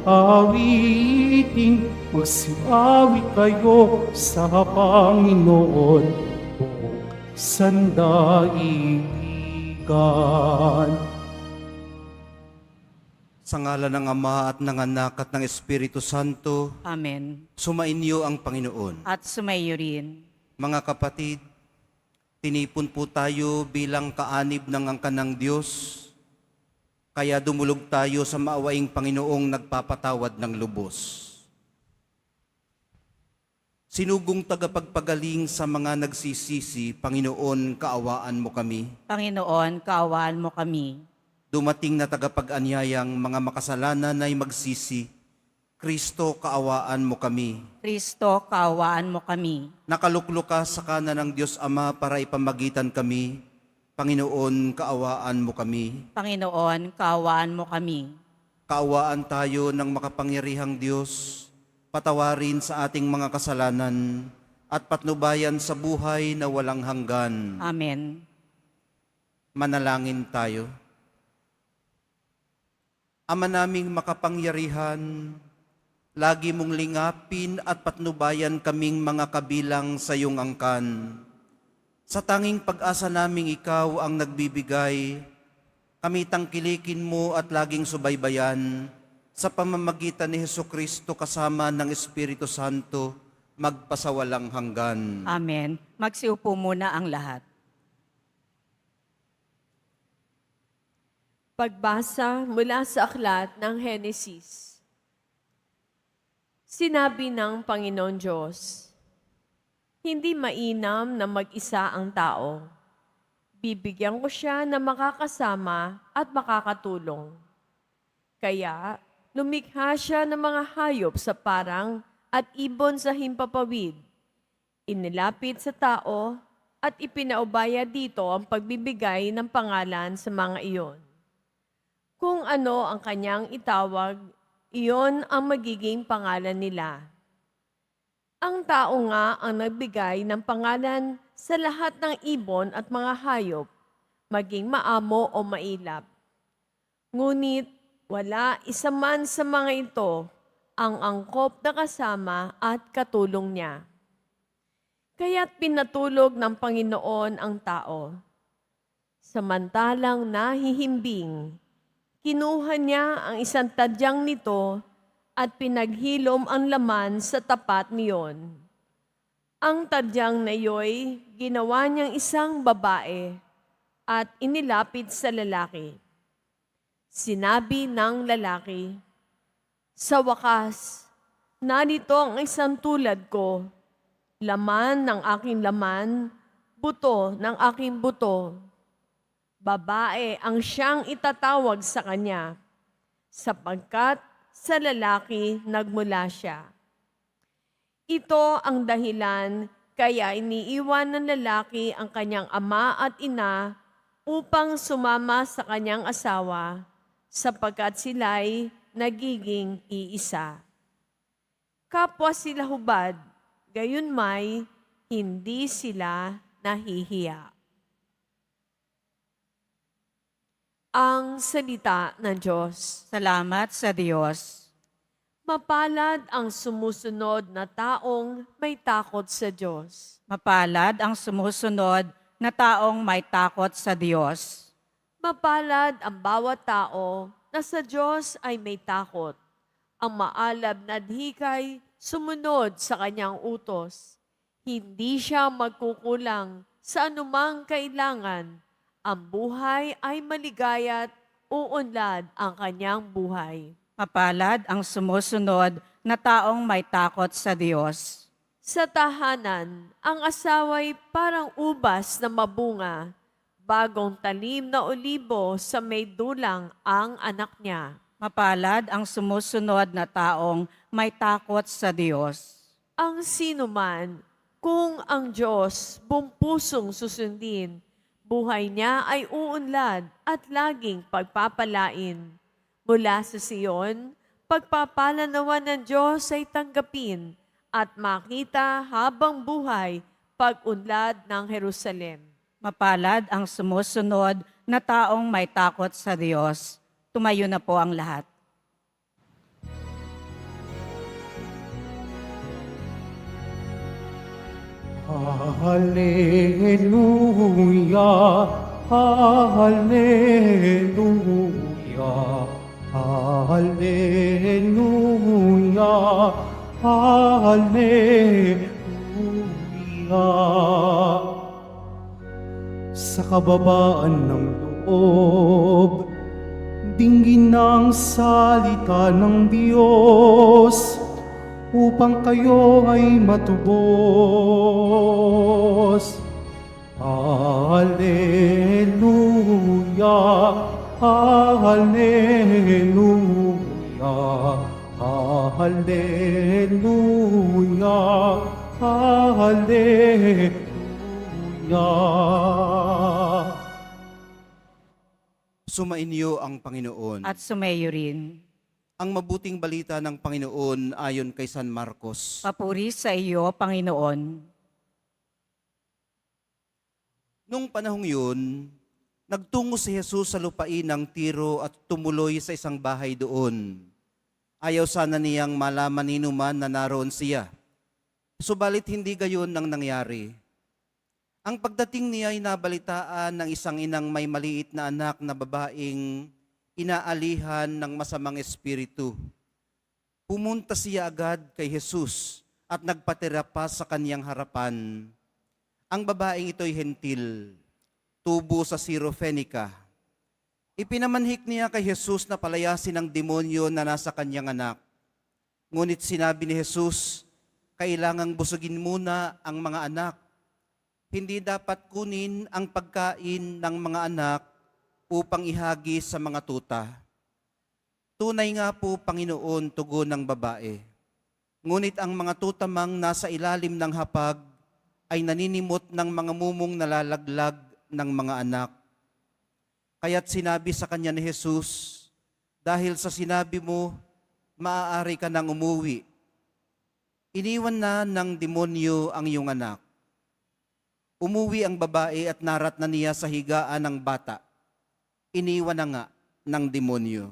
Awitin, magsiawit kayo sa Panginoon, buong sandaigdigan. Sa ngalan ng Ama at ng Anak at ng Espiritu Santo, Amen. sumainyo ang Panginoon. At sumayo rin. Mga kapatid, tinipon po tayo bilang kaanib ng angkan ng Diyos, kaya dumulog tayo sa maawaing Panginoong nagpapatawad ng lubos. Sinugong tagapagpagaling sa mga nagsisisi, Panginoon, kaawaan mo kami. Panginoon, kaawaan mo kami. Dumating na tagapag-anyayang mga makasalanan ay magsisi, Kristo, kaawaan mo kami. Kristo, kaawaan mo kami. Nakaluklok ka sa kanan ng Diyos Ama para ipamagitan kami. Panginoon, kaawaan mo kami. Panginoon, kaawaan mo kami. Kaawaan tayo ng makapangyarihang Diyos, patawarin sa ating mga kasalanan at patnubayan sa buhay na walang hanggan. Amen. Manalangin tayo. Ama naming makapangyarihan, lagi mong lingapin at patnubayan kaming mga kabilang sa iyong angkan. Sa tanging pag-asa naming ikaw ang nagbibigay, kami tangkilikin mo at laging subaybayan sa pamamagitan ni Hesukristo kasama ng Espiritu Santo, magpasawalang hanggan. Amen. Magsiupo muna ang lahat. Pagbasa mula sa aklat ng Henesis. Sinabi ng Panginoon Diyos, hindi mainam na mag-isa ang tao. Bibigyan ko siya na makakasama at makakatulong. Kaya lumikha siya ng mga hayop sa parang at ibon sa himpapawid. Inilapit sa tao at ipinaubaya dito ang pagbibigay ng pangalan sa mga iyon. Kung ano ang kanyang itawag, iyon ang magiging pangalan nila. Ang tao nga ang nagbigay ng pangalan sa lahat ng ibon at mga hayop, maging maamo o mailap. Ngunit wala isa man sa mga ito ang angkop na kasama at katulong niya. Kaya't pinatulog ng Panginoon ang tao. Samantalang nahihimbing, kinuha niya ang isang tadyang nito at pinaghilom ang laman sa tapat niyon. Ang tadyang na iyo'y ginawa niyang isang babae at inilapit sa lalaki. Sinabi ng lalaki, sa wakas, narito ang isang tulad ko, laman ng aking laman, buto ng aking buto. Babae ang siyang itatawag sa kanya, sapagkat sa lalaki nagmula siya. Ito ang dahilan kaya iniiwan ng lalaki ang kanyang ama at ina upang sumama sa kanyang asawa, sapagkat sila'y nagiging iisa. Kapwa sila hubad, gayunmay hindi sila nahihiya. Ang salita ng Diyos. Salamat sa Diyos. Mapalad ang sumusunod na taong may takot sa Diyos. Mapalad ang sumusunod na taong may takot sa Diyos. Mapalad ang bawat tao na sa Diyos ay may takot. Ang maalab na dhikay sumunod sa kanyang utos. Hindi siya magkukulang sa anumang kailangan. Ang buhay ay maligaya't uunlad ang kanyang buhay. Mapalad ang sumusunod na taong may takot sa Diyos. Sa tahanan, ang asawa'y parang ubas na mabunga, bagong talim na olibo sa may dulang ang anak niya. Mapalad ang sumusunod na taong may takot sa Diyos. Ang sinuman, kung ang Diyos buong pusong susundin, buhay niya ay uunlad at laging pagpapalain. Mula sa Sion, pagpapala naman ng Diyos ay tanggapin at makita habang buhay pag-unlad ng Jerusalem. Mapalad ang sumusunod na taong may takot sa Diyos. Tumayo na po ang lahat. Hallelujah, Hallelujah, Hallelujah, Hallelujah. Sa kababaan ng loob, dinggin ng salita ng Diyos upang kayo ay matubos. Hallelujah, Hallelujah, Hallelujah, Hallelujah. Sumainyo ang Panginoon. At sumayo rin. Ang mabuting balita ng Panginoon ayon kay San Marcos. Papuri sa iyo, Panginoon. Nung panahong yun, nagtungo si Jesus sa lupain ng Tiro at tumuloy sa isang bahay doon. Ayaw sana niyang malaman ni numan na naroon siya. Subalit hindi gayon ang nangyari. Ang pagdating niya ay nabalitaan ng isang inang may maliit na anak na babaeng inaalihan ng masamang espiritu. Pumunta siya agad kay Jesus at nagpatira pa sa kaniyang harapan. Ang babaeng ito'y hentil, tubo sa Syrophonica. Ipinamanhik niya kay Jesus na palayasin ang demonyo na nasa kanyang anak. Ngunit sinabi ni Jesus, kailangang busugin muna ang mga anak. Hindi dapat kunin ang pagkain ng mga anak upang ihagi sa mga tuta. Tunay nga po, Panginoon, tugon ng babae. Ngunit ang mga tutamang nasa ilalim ng hapag ay naninimot ng mga mumong nalalaglag ng mga anak. Kaya't sinabi sa kanya ni Jesus, dahil sa sinabi mo, maaari ka nang umuwi. Iniwan na ng demonyo ang iyong anak. Umuwi ang babae at narat na niya sa higaan ng bata. Iniwan na nga ng demonyo.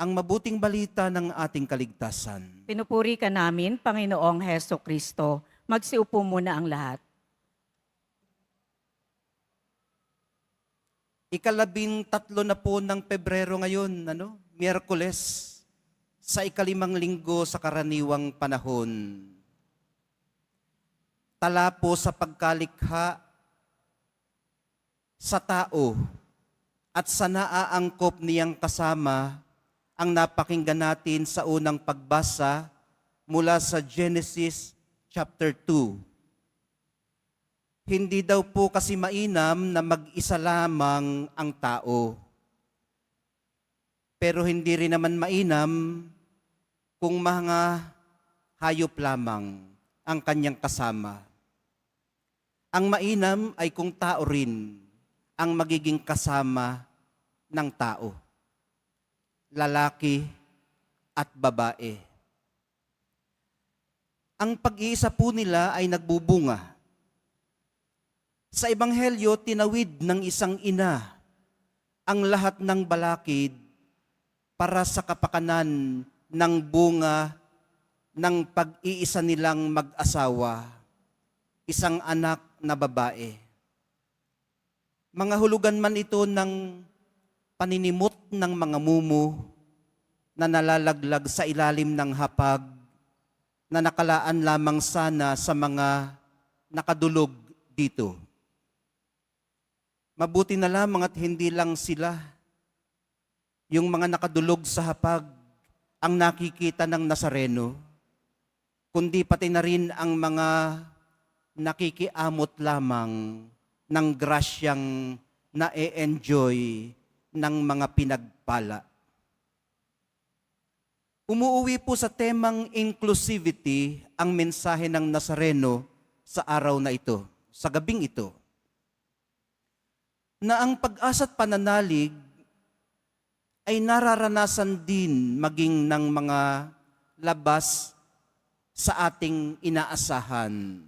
Ang mabuting balita ng ating kaligtasan. Pinupuri ka namin, Panginoong Heso Kristo. Magsiupo muna ang lahat. 13 na po ng Pebrero ngayon, Miyerkules, sa 5 linggo sa karaniwang panahon. Tala po sa pagkalikha sa tao at sa naaangkop niyang kasama ang napakinggan natin sa unang pagbasa mula sa Genesis chapter 2. Hindi daw po kasi mainam na mag-isa lamang ang tao. Pero hindi rin naman mainam kung mga hayop lamang ang kanyang kasama. Ang mainam ay kung tao rin ang magiging kasama ng tao. Lalaki at babae. Ang pag-iisa po nila ay nagbubunga. Sa Ebanghelyo, tinawid ng isang ina ang lahat ng balakid para sa kapakanan ng bunga ng pag-iisa nilang mag-asawa, isang anak na babae. Mga hulugan man ito ng paninimot ng mga mumo na nalalaglag sa ilalim ng hapag na nakalaan lamang sana sa mga nakadulog dito. Mabuti na lamang at hindi lang sila, yung mga nakadulog sa hapag, ang nakikita ng Nazareno, kundi pati na rin ang mga nakikiamot lamang ng grasyang na-e-enjoy ng mga pinagpala. Umuuwi po sa temang inclusivity ang mensahe ng Nazareno sa araw na ito, sa gabing ito, na ang pag-asa at pananalig ay nararanasan din maging ng mga labas sa ating inaasahan.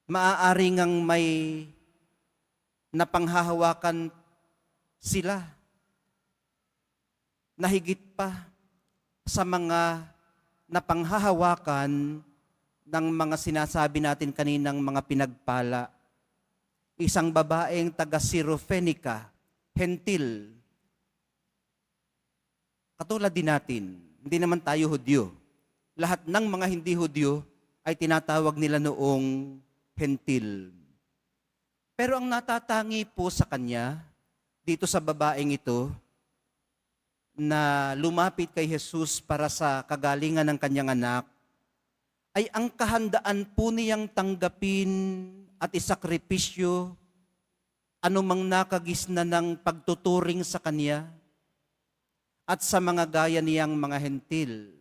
Maaari ngang may napanghahawakan sila na higit pa sa mga napanghahawakan ng mga sinasabi natin kaninang mga pinagpala. Isang babaeng taga Sirofenica, hentil. Katulad din natin, hindi naman tayo Hudyo. Lahat ng mga hindi Hudyo ay tinatawag nila noong hentil. Pero ang natatangi po sa kanya, dito sa babaeng ito, na lumapit kay Jesus para sa kagalingan ng kanyang anak, ay ang kahandaan po niyang tanggapin at isakripisyo anumang nakagisna ng pagtuturing sa kanya at sa mga gaya niyang mga hentil.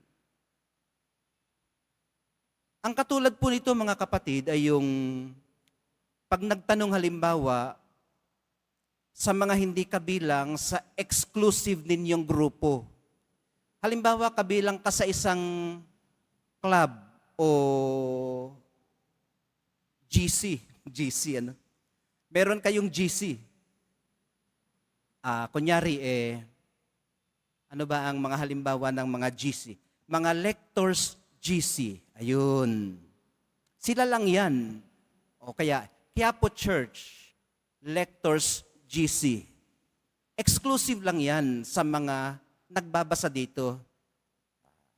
Ang katulad po nito mga kapatid ay yung pag nagtanong halimbawa sa mga hindi kabilang sa exclusive ninyong grupo. Halimbawa, kabilang ka sa isang club o GC. GC, ano? Meron kayong GC. Kunyari, ano ba ang mga halimbawa ng mga GC? Mga lectors GC. Ayun. Sila lang yan. O kaya, Quiapo Church, lectors GC. Exclusive lang yan sa mga nagbabasa dito.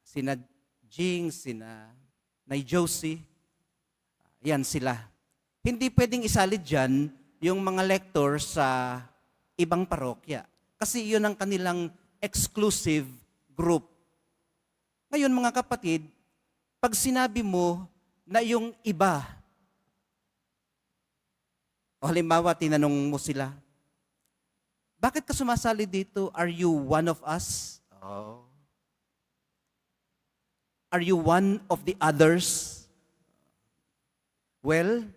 Sina Jing, sina Nay Josie. Yan sila. Hindi pwedeng isalid dyan yung mga lector sa ibang parokya. Kasi yun ang kanilang exclusive group. Ngayon mga kapatid, pag sinabi mo na yung iba, o halimbawa tinanong mo sila, bakit ka sumasali dito? Are you one of us? Oh. Are you one of the others? Well,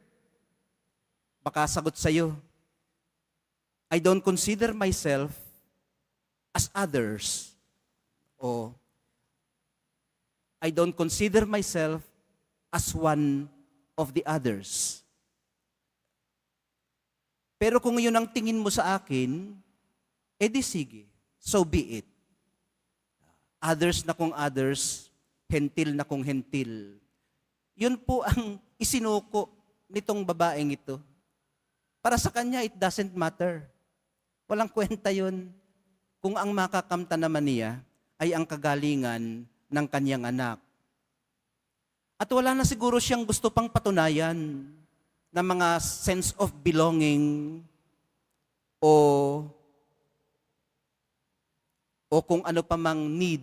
baka sagot sa'yo, I don't consider myself as others. O, I don't consider myself as one of the others. Pero kung yun ang tingin mo sa akin, edi sige, so be it. Others na kung others, hentil na kung hentil. Yun po ang isinuko nitong babaeng ito. Para sa kanya, it doesn't matter. Walang kwenta yun kung ang makakamta naman niya ay ang kagalingan ng kanyang anak. At wala na siguro siyang gusto pang patunayan na mga sense of belonging o kung ano pa mang need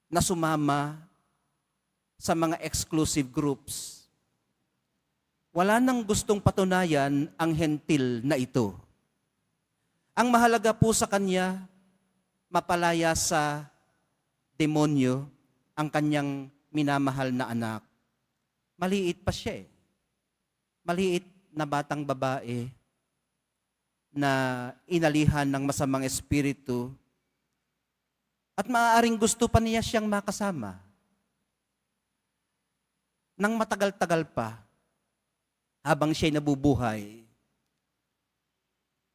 na sumama sa mga exclusive groups. Wala nang gustong patunayan ang hentil na ito. Ang mahalaga po sa kanya, mapalaya sa demonyo ang kanyang minamahal na anak. Maliit pa siya eh. Maliit na batang babae na inalihan ng masamang espiritu at maaaring gusto pa niya siyang makasama. Nang matagal-tagal pa, habang siya'y nabubuhay,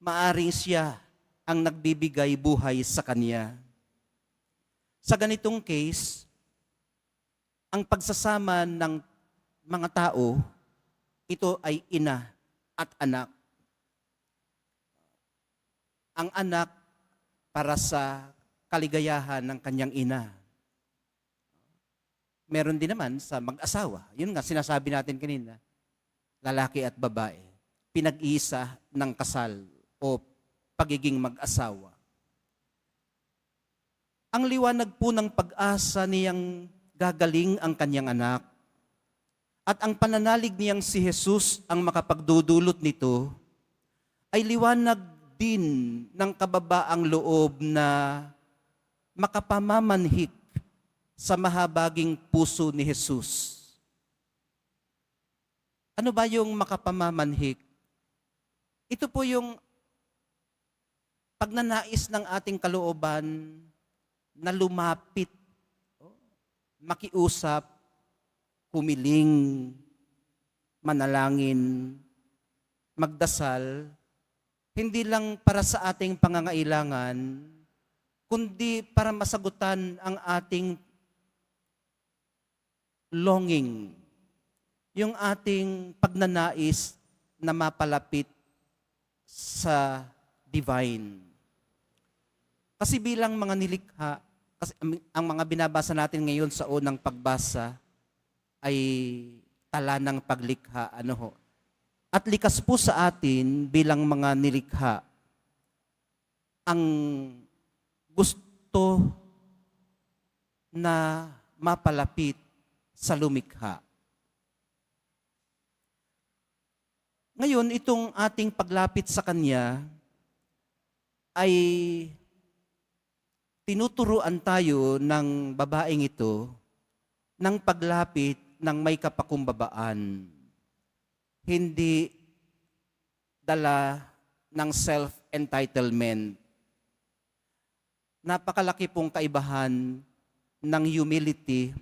maaaring siya ang nagbibigay buhay sa kanya. Sa ganitong case, ang pagsasama ng mga tao, ito ay ina at anak. Ang anak para sa kaligayahan ng kanyang ina. Meron din naman sa mag-asawa. Yun nga, sinasabi natin kanina, lalaki at babae, pinag-iisa ng kasal o pagiging mag-asawa. Ang liwanag po ng pag-asa niyang gagaling ang kanyang anak at ang pananalig niyang si Jesus ang makapagdudulot nito ay liwanag din ng kababaang loob na makapamamanhik sa mahabaging puso ni Jesus. Ano ba yung makapamamanhik? Ito po yung pagnanais ng ating kalooban na lumapit, makiusap, humiling, manalangin, magdasal, hindi lang para sa ating pangangailangan, kundi para masagutan ang ating longing, yung ating pagnanais na mapalapit sa divine. Kasi bilang mga nilikha, kasi ang mga binabasa natin ngayon sa unang pagbasa ay tala ng paglikha. At likas po sa atin bilang mga nilikha ang gusto na mapalapit sa lumikha. Ngayon, itong ating paglapit sa Kanya ay tinuturuan tayo ng babaeng ito ng paglapit ng may kapakumbabaan. Hindi dala ng self-entitlement. Napakalaki pong kaibahan ng humility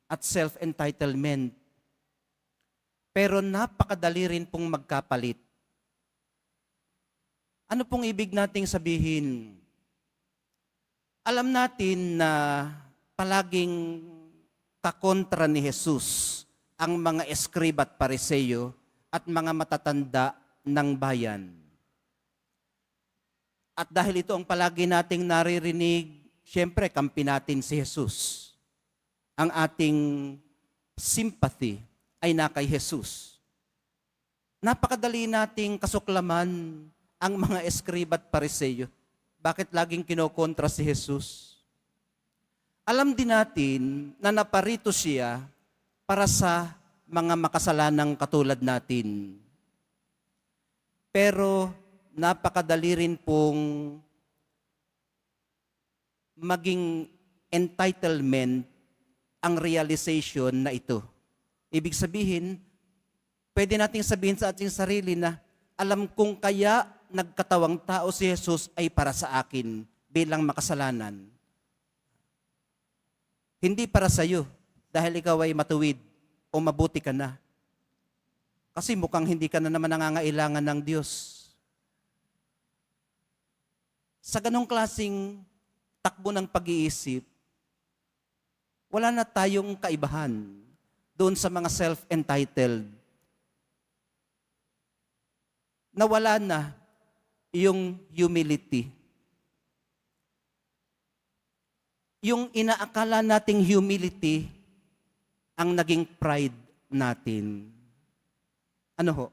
at self-entitlement. Pero napakadali rin pong magkapalit. Ano pong ibig nating sabihin? Alam natin na palaging kakontra ni Jesus ang mga eskriba at pariseyo at mga matatanda ng bayan. At dahil ito ang palagi nating naririnig, siyempre kampi natin si Jesus. Ang ating sympathy ay na kay Jesus. Napakadali nating kasuklaman ang mga eskriba at pariseyo. Bakit laging kinokontra si Jesus? Alam din natin na naparito siya para sa mga makasalanang katulad natin. Pero napakadali rin pong maging entitlement ang realization na ito. Ibig sabihin, pwede nating sabihin sa ating sarili na alam kong kaya nagkatawang tao si Jesus ay para sa akin bilang makasalanan. Hindi para sa iyo dahil ikaw ay matuwid o mabuti ka na. Kasi mukhang hindi ka na naman nangangailangan ng Diyos. Sa ganong klaseng takbo ng pag-iisip, wala na tayong kaibahan doon sa mga self-entitled. Nawala na yung humility. Yung inaakala nating humility ang naging pride natin. Ano ho?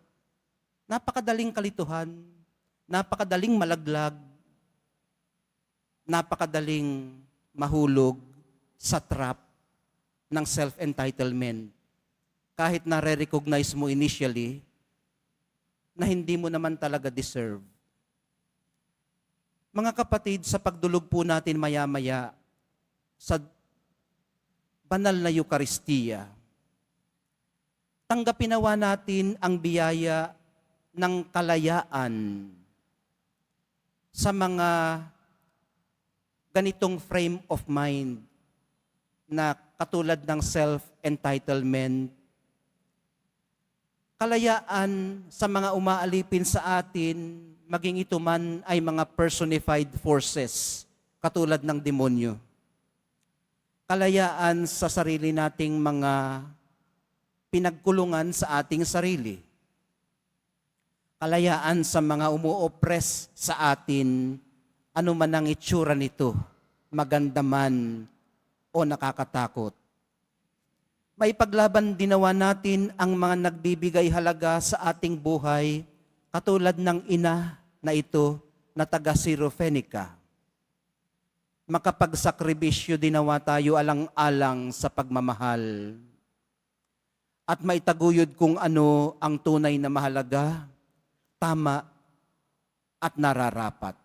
Napakadaling kalituhan, napakadaling malaglag, napakadaling mahulog sa trap ng self-entitlement. Kahit na-recognize mo initially na hindi mo naman talaga deserve. Mga kapatid, sa pagdulog po natin maya-maya sa banal na Eucharistia, tanggapin nawa natin ang biyaya ng kalayaan sa mga ganitong frame of mind na katulad ng self-entitlement, kalayaan sa mga umaalipin sa atin, maging ito man ay mga personified forces, katulad ng demonyo. Kalayaan sa sarili nating mga pinagkulungan sa ating sarili. Kalayaan sa mga umu-oppress sa atin, ano man ang itsura nito, maganda man o nakakatakot. May paglaban dinawa natin ang mga nagbibigay halaga sa ating buhay, katulad ng ina na ito na taga Syrophonica. Makapagsakripisyo dinawa tayo alang-alang sa pagmamahal. At maitaguyod kung ano ang tunay na mahalaga, tama at nararapat.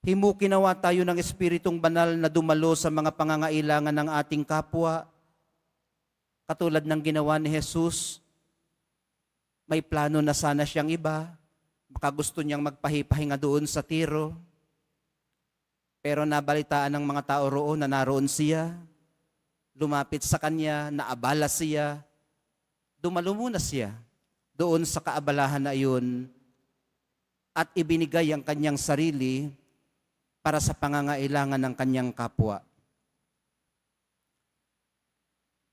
Himukinawa tayo ng Espiritong Banal na dumalo sa mga pangangailangan ng ating kapwa, katulad ng ginawa ni Jesus. May plano na sana siyang iba, baka gusto niyang magpahipahinga doon sa Tiro. Pero nabalitaan ng mga tao roon na naroon siya, lumapit sa kanya, naabala siya, dumalo muna siya doon sa kaabalahan na iyon at ibinigay ang kanyang sarili para sa pangangailangan ng kanyang kapwa.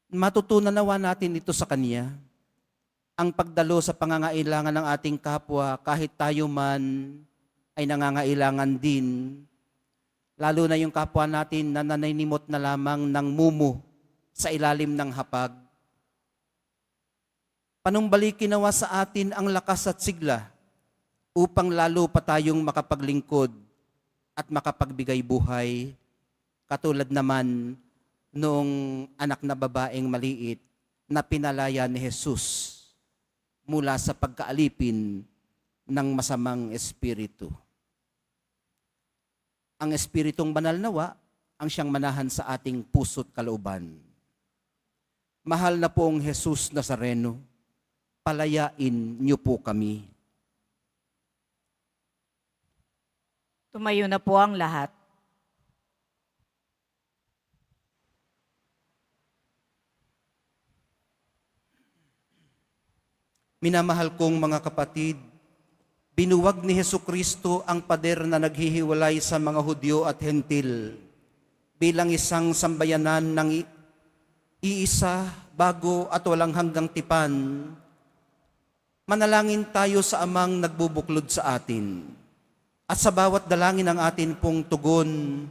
Matutunan nawa natin ito sa Kanya. Ang pagdalo sa pangangailangan ng ating kapwa kahit tayo man ay nangangailangan din. Lalo na yung kapwa natin na naninimot na lamang ng mumu sa ilalim ng hapag. Panumbalikin nawa sa atin ang lakas at sigla upang lalo pa tayong makapaglingkod at makapagbigay buhay. Katulad naman noong anak na babaeng maliit na pinalaya ni Jesus mula sa pagkaalipin ng masamang espiritu. Ang espiritong banal nawa ang siyang manahan sa ating puso't kalooban. Mahal na poong Jesus Nazareno, palayain niyo po kami. Tumayo na po ang lahat. Minamahal kong mga kapatid, binuwag ni Hesukristo ang pader na naghihiwalay sa mga Hudyo at Hentil bilang isang sambayanan ng iisa, bago at walang hanggang tipan. Manalangin tayo sa Amang nagbubuklod sa atin. At sa bawat dalangin ng atin pong tugon,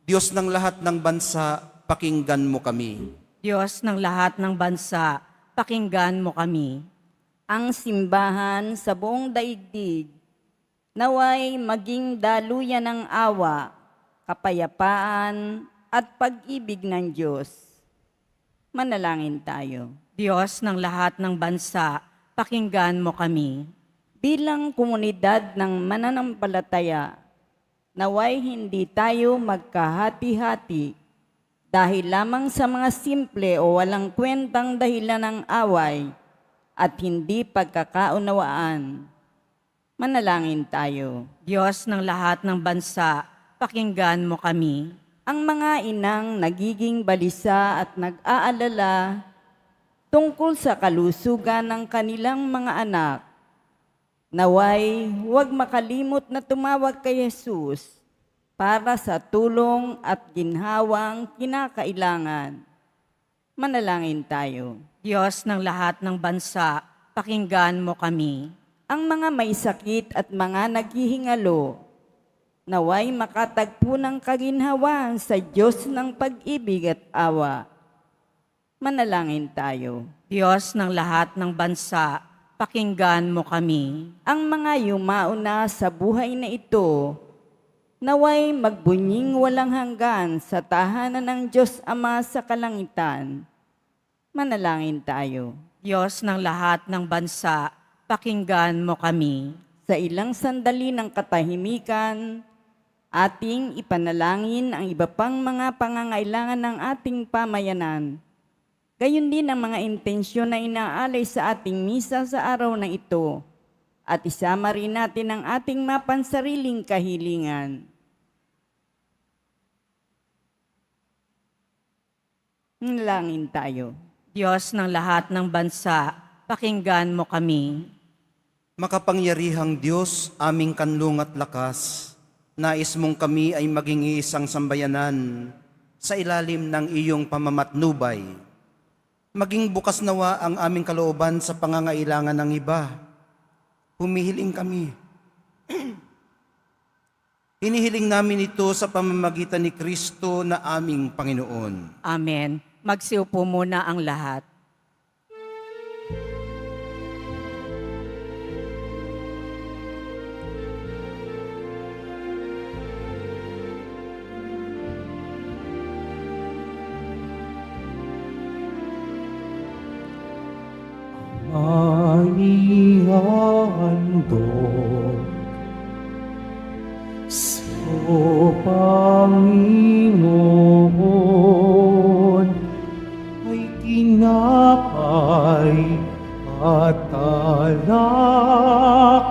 Diyos ng lahat ng bansa, pakinggan mo kami. Diyos ng lahat ng bansa, pakinggan mo kami. Ang simbahan sa buong daigdig, naway maging daluyan ng awa, kapayapaan at pag-ibig ng Diyos. Manalangin tayo. Diyos ng lahat ng bansa, pakinggan mo kami. Bilang komunidad ng mananampalataya, naway hindi tayo magkahati-hati dahil lamang sa mga simple o walang kwentang dahilan ng away at hindi pagkakaunawaan. Manalangin tayo. Diyos ng lahat ng bansa, pakinggan mo kami. Ang mga inang nagiging balisa at nag-aalala tungkol sa kalusugan ng kanilang mga anak, naway huwag makalimot na tumawag kay Jesus para sa tulong at ginhawang kinakailangan. Manalangin tayo. Diyos ng lahat ng bansa, pakinggan mo kami. Ang mga may sakit at mga naghihingalo, naway makatagpo ng kaginhawaan sa Diyos ng pag-ibig at awa. Manalangin tayo. Diyos ng lahat ng bansa, pakinggan mo kami. Ang mga yumauna sa buhay na ito, naway magbunying walang hanggan sa tahanan ng Diyos Ama sa kalangitan. Manalangin tayo. Diyos ng lahat ng bansa, pakinggan mo kami. Sa ilang sandali ng katahimikan, ating ipanalangin ang iba pang mga pangangailangan ng ating pamayanan. Gayon din ang mga intensyon na inaalay sa ating misa sa araw na ito, at isama rin natin ang ating mapansariling kahilingan. Manalangin tayo. Diyos ng lahat ng bansa, pakinggan mo kami. Makapangyarihang Diyos, aming kanlung at lakas, nais mong kami ay maging isang sambayanan sa ilalim ng iyong pamamatnubay. Maging bukas nawa ang aming kalooban sa pangangailangan ng iba. Humihiling kami. Hinihiling namin ito sa pamamagitan ni Kristo na aming Panginoon. Amen. Magsiupo muna ang lahat. Maihandog so Panginoon ay tinapay at alak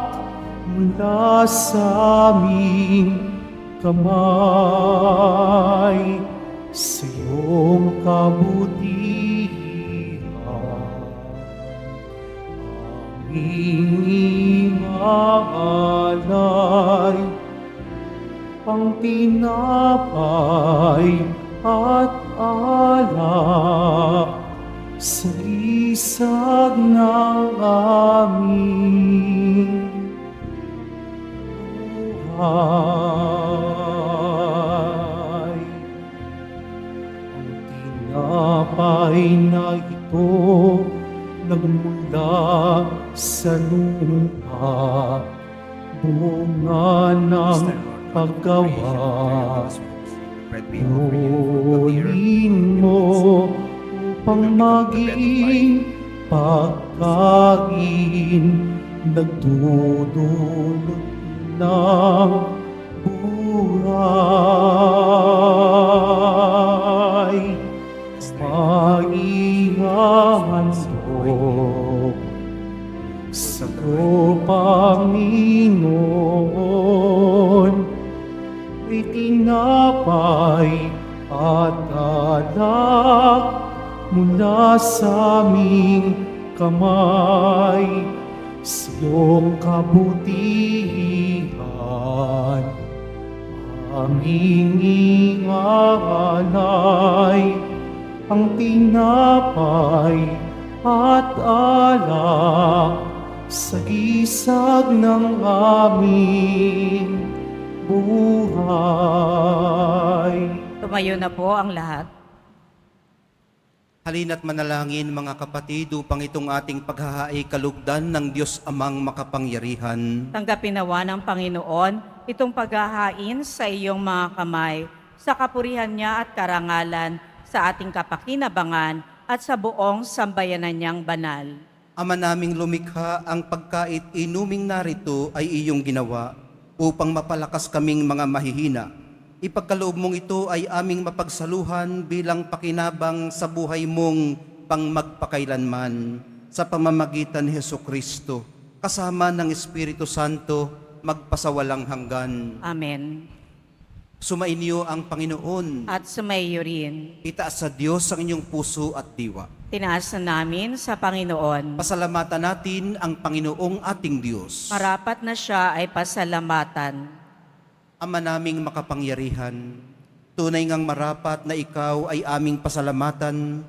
mula sa aming kamay sa iyong kabutihan. Aming inaalay ang tinapay at alak sa isag ng aming buhay. Ang tinapay na ito nagmula sa lupa, bunga ng paggawa. Gawin mo upang maging pagkain, nagdudulot ng buhay. Maihandog sa Panginoon, ay tinapay at alak mula sa aming kamay. Sa iyong kabutihan aming iaalay, ang tinapay at alak sa gisag ng aming buhay. Tumayo na po ang lahat. Halina't manalangin mga kapatid upang itong ating paghahaay kalugdan ng Diyos Amang makapangyarihan. Tanggapin nawa ng Panginoon itong paghahain sa iyong mga kamay, sa kapurihan niya at karangalan, sa ating kapakinabangan at sa buong sambayanan niyang banal. Ama naming lumikha, ang pagkait inuming narito ay iyong ginawa upang mapalakas kaming mga mahihina. Ipagkaloob mong ito ay aming mapagsaluhan bilang pakinabang sa buhay mong pangmagpakailanman sa pamamagitan ni Hesukristo, kasama ng Espiritu Santo, magpasawalang hanggan. Amen. Sumainyo ang Panginoon. At sumaiyo rin. Itaas sa Diyos ang inyong puso at diwa. Tinaas na namin sa Panginoon. Pasalamatan natin ang Panginoong ating Diyos. Marapat na siya ay pasalamatan. Ama naming makapangyarihan, tunay ngang marapat na ikaw ay aming pasalamatan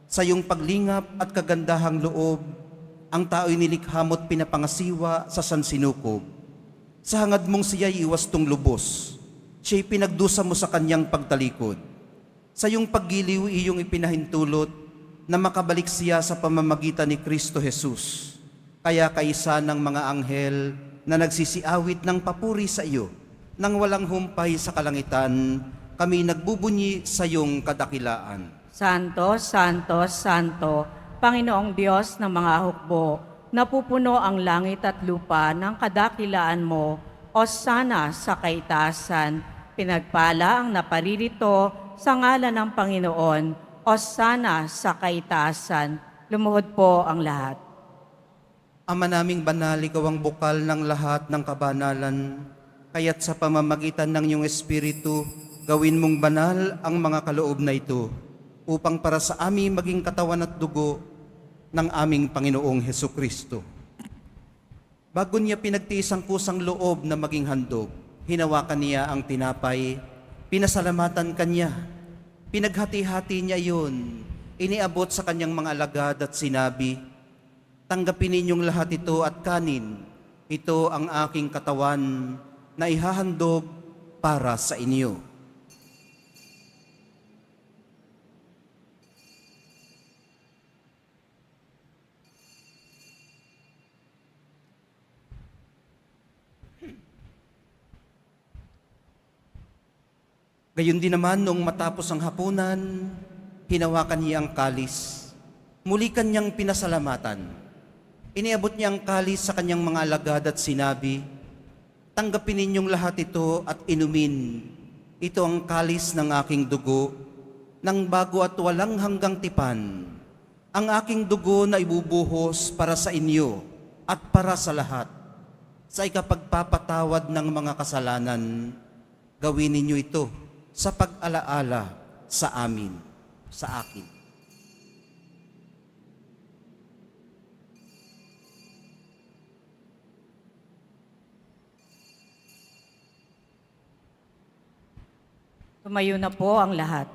sa iyong paglingap at kagandahang loob. Ang tao'y nilikha mo't pinapangasiwa sa sansinukob. Sa hangad mong siya'y iwastong lubos, siya'y pinagdusa mo sa kanyang pagtalikod. Sa iyong paggiliw iyong ipinahintulot na makabalik siya sa pamamagitan ni Kristo Jesus. Kaya kaisa ng mga anghel na nagsisiawit ng papuri sa iyo, nang walang humpay sa kalangitan, kami nagbubunyi sa iyong kadakilaan. Santo, Santo, Santo, Panginoong Diyos ng mga hukbo, napupuno ang langit at lupa ng kadakilaan mo, Hosana sa kaitaasan, pinagpala ang naparirito sa ngalan ng Panginoon, Hosana sa kaitaasan. Lumuhod po ang lahat. Ama naming banal, ikaw ang bukal ng lahat ng kabanalan, kaya't sa pamamagitan ng iyong Espiritu, gawin mong banal ang mga kaloob na ito, upang para sa aming maging katawan at dugo ng aming Panginoong Hesukristo. Bago niya pinagtiis ang kusang loob na maging handog, hinawakan niya ang tinapay, pinasalamatan kanya, pinaghati-hati niya iyon, iniabot sa kanyang mga alagad at sinabi, "Tanggapin ninyong lahat ito at kanin, ito ang aking katawan na ihahandog para sa inyo." Gayon din naman noong matapos ang hapunan, hinawakan niya ang kalis. Muli kanyang pinasalamatan. Iniabot niya ang kalis sa kanyang mga alagad at sinabi, "Tanggapin ninyong lahat ito at inumin. Ito ang kalis ng aking dugo, ng bago at walang hanggang tipan. Ang aking dugo na ibubuhos para sa inyo at para sa lahat. Sa ikapagpapatawad ng mga kasalanan, gawin ninyo ito sa pag-alaala sa amin, sa akin." Tumayo na po ang lahat.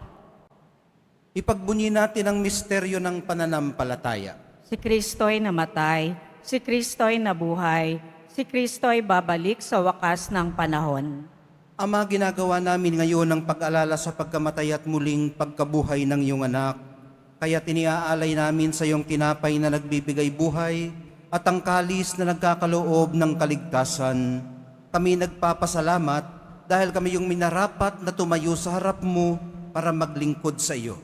Ipagbunyi natin ang misteryo ng pananampalataya. Si Kristo'y namatay, si Kristo'y nabuhay, si Kristo'y babalik sa wakas ng panahon. Ama, ginagawa namin ngayon ang pag-alala sa pagkamatay at muling pagkabuhay ng iyong anak. Kaya tiniaalay namin sa iyong tinapay na nagbibigay buhay at ang kalis na nagkakaloob ng kaligtasan. Kami nagpapasalamat dahil kami yung minarapat na tumayo sa harap mo para maglingkod sa iyo.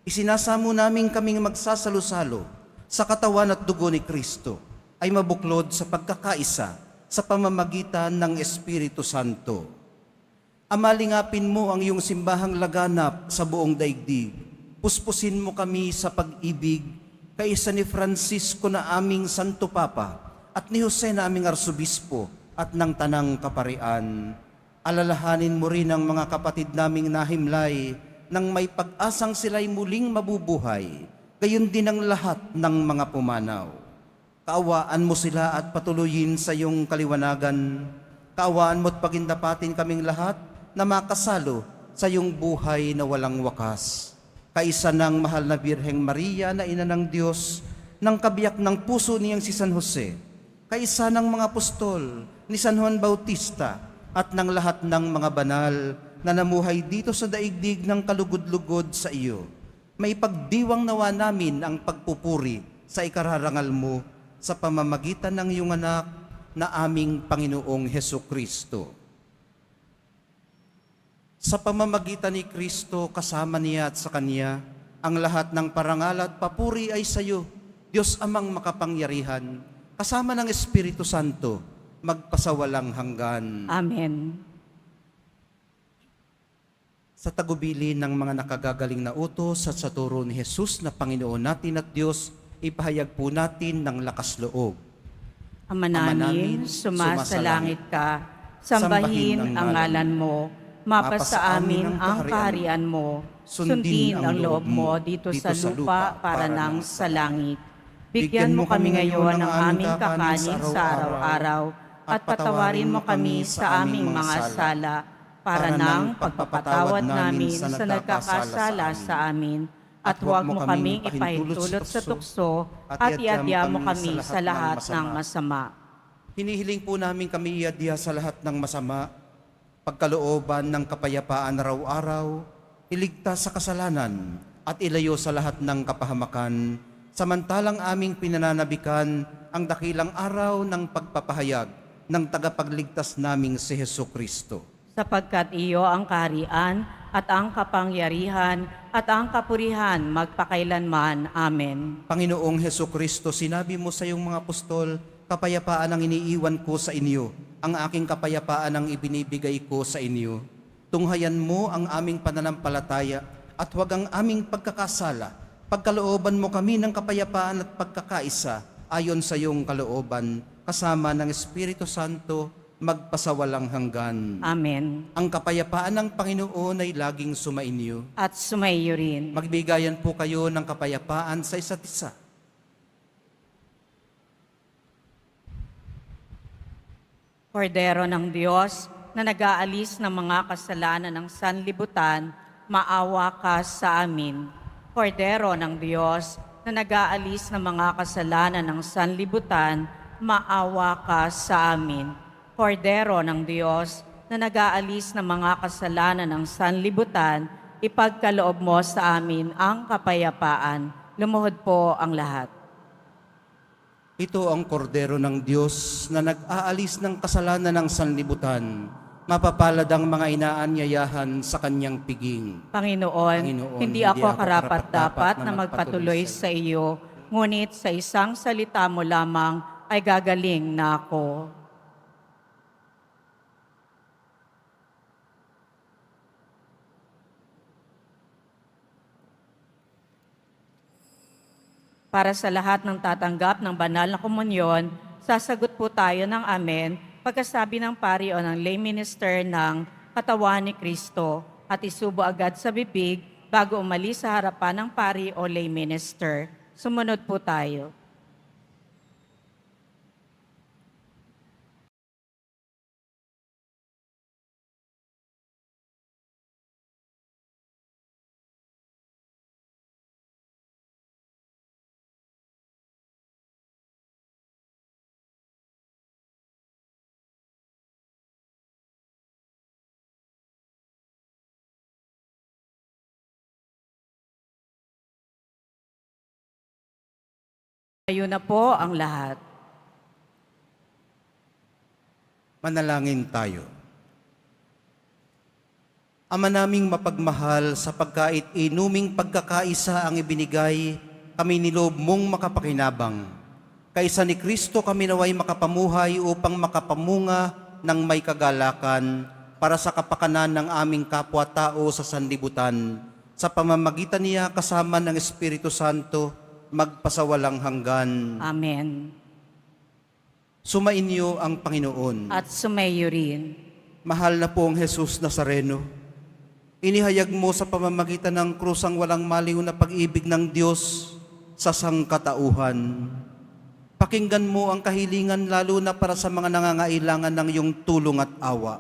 Isinasamo namin kaming magsasalo-salo sa katawan at dugo ni Kristo ay mabuklod sa pagkakaisa sa pamamagitan ng Espiritu Santo. Ama, lingapin mo ang iyong simbahang laganap sa buong daigdig. Puspusin mo kami sa pag-ibig kaisa ni Francisco na aming Santo Papa at ni Jose na aming Arsobispo at ng Tanang Kaparian. Alalahanin mo rin ang mga kapatid naming nahimlay nang may pag-asang sila'y muling mabubuhay, gayon din ang lahat ng mga pumanaw. Kaawaan mo sila at patuloyin sa iyong kaliwanagan. Kaawaan mo't pagindapatin kaming lahat na makasalo sa iyong buhay na walang wakas. Kaisa ng mahal na Birheng Maria na ina ng Diyos, ng kabiyak ng puso niyang si San Jose, kaisa ng mga apostol ni San Juan Bautista at ng lahat ng mga banal na namuhay dito sa daigdig ng kalugod-lugod sa iyo. May pagdiwang nawa namin ang pagpupuri sa ikararangal mo sa pamamagitan ng iyong anak na aming Panginoong Hesukristo. Sa pamamagitan ni Kristo, kasama niya at sa Kanya, ang lahat ng parangal at papuri ay sa iyo, Diyos Amang makapangyarihan, kasama ng Espiritu Santo, magpasawalang hanggan. Amen. Sa tagubilin ng mga nakagagaling na utos at sa turo ni Jesus na Panginoon natin at Diyos, ipahayag po natin ng lakas loob. Ama namin, sumasalangit ka, sambahin ang ngalan mo, mapasa amin ang kaharian mo, sundin ang loob mo dito sa lupa para nang sa langit. Bigyan mo kami ngayon ng aming kakanin sa araw-araw at patawarin mo kami sa aming mga sala para nang pagpapatawad namin sa nagkakasala sa amin. At huwag mo kaming ipahintulot sa tukso at iadya mo kami sa lahat ng masama. Hinihiling po namin kami iadya sa lahat ng masama, pagkalooban ng kapayapaan araw-araw, iligtas sa kasalanan at ilayo sa lahat ng kapahamakan, samantalang aming pinananabikan ang dakilang araw ng pagpapahayag ng tagapagligtas naming si Hesukristo. Sapagkat iyo ang kaharian at ang kapangyarihan at ang kapurihan magpakailanman. Amen. Panginoong Hesukristo, sinabi mo sa iyong mga apostol, kapayapaan ang iniiwan ko sa inyo, ang aking kapayapaan ang ibinibigay ko sa inyo. Tunghayan mo ang aming pananampalataya at huwag ang aming pagkakasala. Pagkalooban mo kami ng kapayapaan at pagkakaisa ayon sa iyong kalooban, kasama ng Espiritu Santo, magpasawalang hanggan. Amen. Ang kapayapaan ng Panginoon ay laging sumainyo. At sumaiyo rin. Magbigayan po kayo ng kapayapaan sa isa't isa. Kordero ng Diyos na nag-aalis ng mga kasalanan ng sanlibutan, maawa ka sa amin. Kordero ng Diyos na nag-aalis ng mga kasalanan ng sanlibutan, maawa ka sa amin. Kordero ng Diyos na nag-aalis ng mga kasalanan ng sanlibutan, ipagkaloob mo sa amin ang kapayapaan. Lumuhod po ang lahat. Ito ang kordero ng Diyos na nag-aalis ng kasalanan ng sanlibutan. Mapapalad ang mga inaanyayahan sa kanyang piging. Panginoon, hindi ako karapat-dapat na magpatuloy sa iyo, ngunit sa isang salita mo lamang ay gagaling na ako. Para sa lahat ng tatanggap ng banal na komunyon, sasagot po tayo ng amen pagkasabi ng pari o ng lay minister ng katawan ni Kristo at isubo agad sa bibig bago umalis sa harapan ng pari o lay minister. Sumunod po tayo. Tayo na po ang lahat. Manalangin tayo. Ama naming mapagmahal, sa pagkait inuming pagkakaisa ang ibinigay, kami niloob mong makapakinabang. Kaisa ni Kristo kami naway makapamuhay upang makapamunga ng may kagalakan para sa kapakanan ng aming kapwa-tao sa sanlibutan. Sa pamamagitan niya kasama ng Espiritu Santo, magpasawalang hanggan. Amen. Sumainyo ang Panginoon. At sumayo rin. Mahal na pong Jesus Nazareno, inihayag mo sa pamamagitan ng krus ang walang maliw na pag-ibig ng Diyos sa sangkatauhan. Pakinggan mo ang kahilingan lalo na para sa mga nangangailangan ng iyong tulong at awa.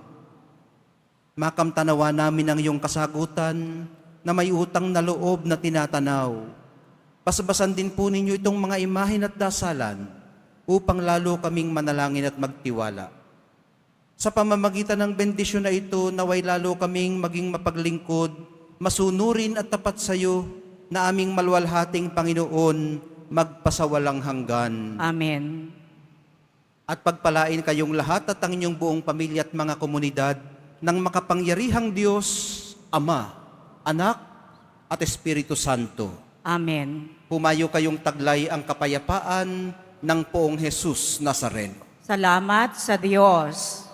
Makamtanawa namin ang iyong kasagutan na may utang na loob na tinatanaw. Basabasan din po ninyo itong mga imahen at dasalan upang lalo kaming manalangin at magtiwala. Sa pamamagitan ng bendisyon na ito, naway lalo kaming maging mapaglingkod, masunurin at tapat sa iyo na aming maluwalhating Panginoon, magpasawalang hanggan. Amen. At pagpalain kayong lahat at ang inyong buong pamilya at mga komunidad ng makapangyarihang Diyos, Ama, Anak, at Espiritu Santo. Amen. Humayo kayong taglay ang kapayapaan ng Poong Jesus Nazareno. Salamat sa Diyos.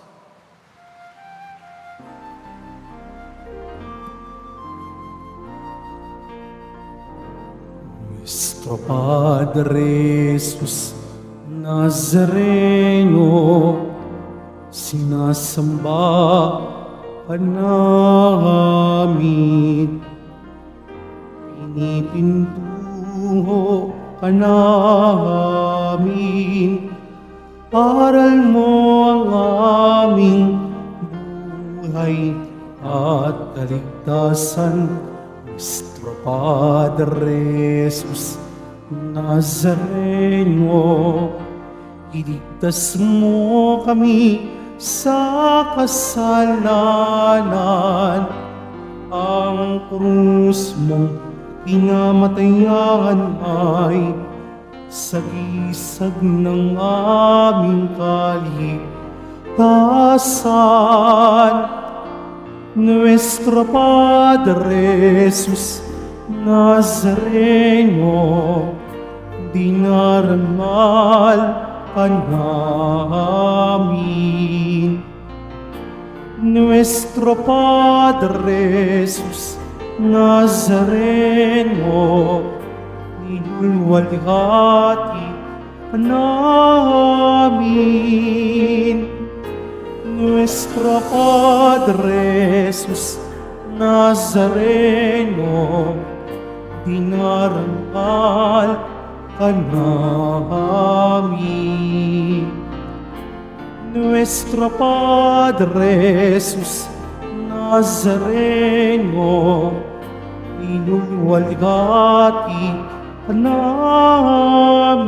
Nuestro Padre Jesus Nazareno, sinasamba ka namin, pinipintuho ka namin, aral mo ang aming buhay at kaligtasan. Nuestro Padre Jesus Nazareno, iligtas mo kami sa kasalanan. Ang krus mong pinamatayan ay sagisag ng aming kaligtasan. Nuestro Padre Jesus Nazareno, dinarangal ka namin. Nuestro Padre Jesus Nazareno, inulwalhati ka namin. Nuestro Padre Jesus Nazareno, dinarangal ka namin. Nuestro Padre Jesus Nazareno, inulwalhati ka namin.